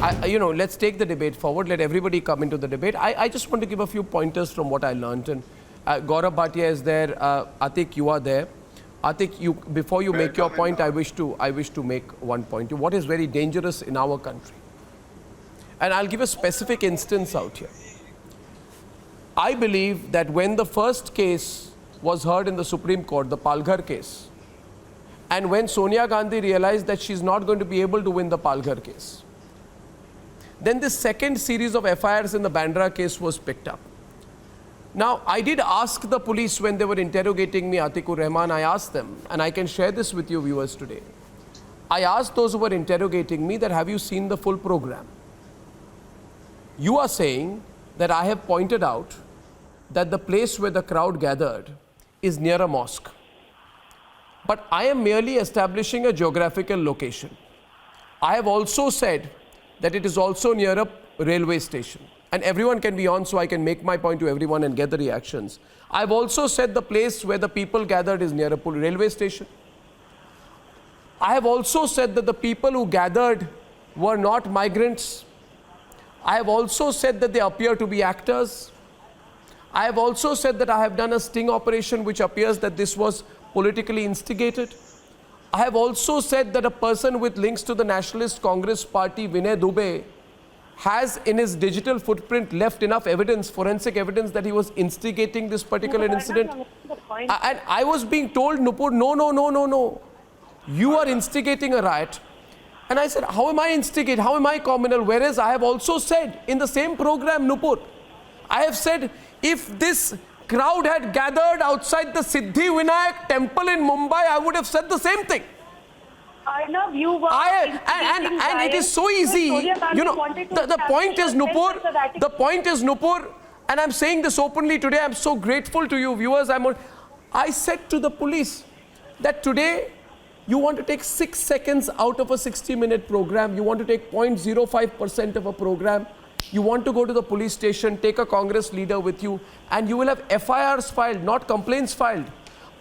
let's take the debate forward. Let everybody come into the debate. I just want to give a few pointers from what I learned. And Gaurav Bhatia is there. Atik, you are there. Atik, before you make your point, I wish to make one point. What is very dangerous in our country? And I'll give a specific instance out here. I believe that when the first case was heard in the Supreme Court, the Palghar case, and when Sonia Gandhi realized that she's not going to be able to win the Palghar case, then the second series of FIRs in the Bandra case was picked up. Now, I did ask the police when they were interrogating me, Atikur Rahman, I asked them, and I can share this with you viewers today. I asked those who were interrogating me that, have you seen the full program? You are saying that I have pointed out that the place where the crowd gathered is near a mosque. But I am merely establishing a geographical location. I have also said that it is also near a railway station. And everyone can be on, so I can make my point to everyone and get the reactions. I've also said the place where the people gathered is near a railway station. I have also said that the people who gathered were not migrants. I have also said that they appear to be actors. I have also said that I have done a sting operation which appears that this was politically instigated. I have also said that a person with links to the Nationalist Congress Party, Vinay Dubey, has in his digital footprint left enough evidence, forensic evidence, that he was instigating this particular incident. And I was being told, Nupur, no. You are instigating a riot. And I said, how am I instigating? How am I communal? Whereas I have also said in the same program, Nupur, I have said, if this crowd had gathered outside the Siddhi Vinayak temple in Mumbai, I would have said the same thing. Arnab, you were and it is so easy. You know, the point is, Nupur, and I'm saying this openly today, I'm so grateful to you viewers. I said to the police that today you want to take 6 seconds out of a 60-minute program. You want to take 0.05% of a program. You want to go to the police station, take a Congress leader with you, and you will have FIRs filed, not complaints filed,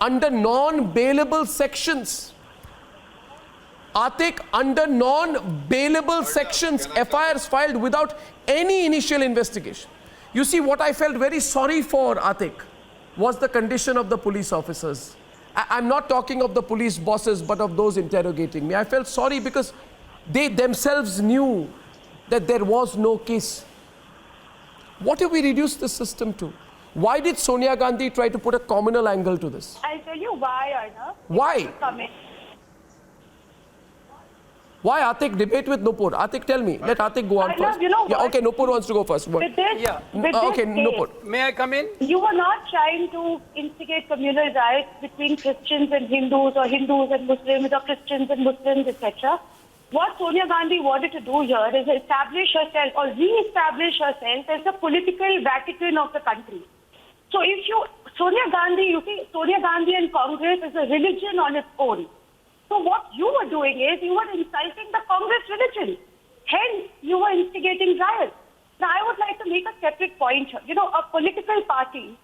under non-bailable sections. Atik, under non-bailable sections, FIRs filed without any initial investigation. You see, what I felt very sorry for, Atik, was the condition of the police officers. I'm not talking of the police bosses, but of those interrogating me. I felt sorry because they themselves knew that there was no case. What have we reduced the system to? Why did Sonia Gandhi try to put a communal angle to this? I'll tell you why, Arnab. Why? Why, Atik? Debate with Nupur. Atik, tell me. Let Atik go on first. You know what? Yeah, okay, Nupur wants to go first. With this, okay, case, Nupur. May I come in? You were not trying to instigate communal riots between Christians and Hindus, or Hindus and Muslims, or Christians and Muslims, etc. What Sonia Gandhi wanted to do here is establish herself or re-establish herself as the political Vatican of the country. So if Sonia Gandhi and Congress is a religion on its own. So what you were doing is you were insulting the Congress religion. Hence, you were instigating riots. Now, I would like to make a separate point here. You know, a political party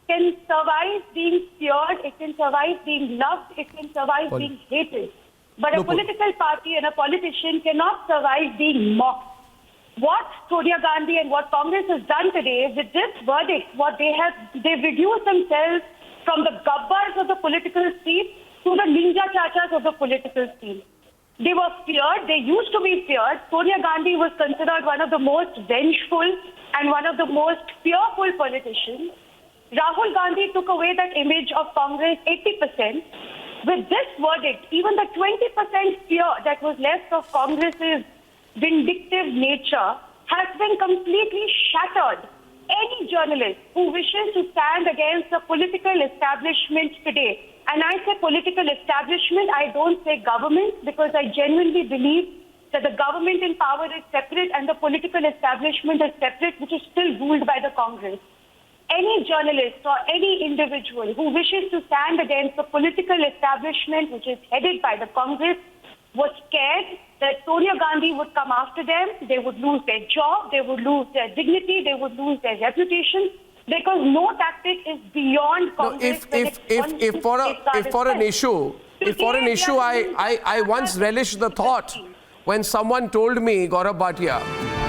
can survive being feared, it can survive being loved, it can survive being hated. But a political party and a politician cannot survive being mocked. What Sonia Gandhi and what Congress has done today with this verdict, they've reduced themselves from the gabbars of the political scene to the ninja chachas of the political scene. They were feared, they used to be feared. Sonia Gandhi was considered one of the most vengeful and one of the most fearful politicians. Rahul Gandhi took away that image of Congress 80%. With this verdict, even the 20% fear that was left of Congress's vindictive nature has been completely shattered. Any journalist who wishes to stand against the political establishment today, and I say political establishment, I don't say government, because I genuinely believe that the government in power is separate and the political establishment is separate, which is still ruled by the Congress. Any journalist or any individual who wishes to stand against the political establishment, which is headed by the Congress, was scared that Sonia Gandhi would come after them, they would lose their job, they would lose their dignity, they would lose their reputation, because no tactic is beyond Congress. If for an issue, I once relished the thought when someone told me, Gaurav Bhatia,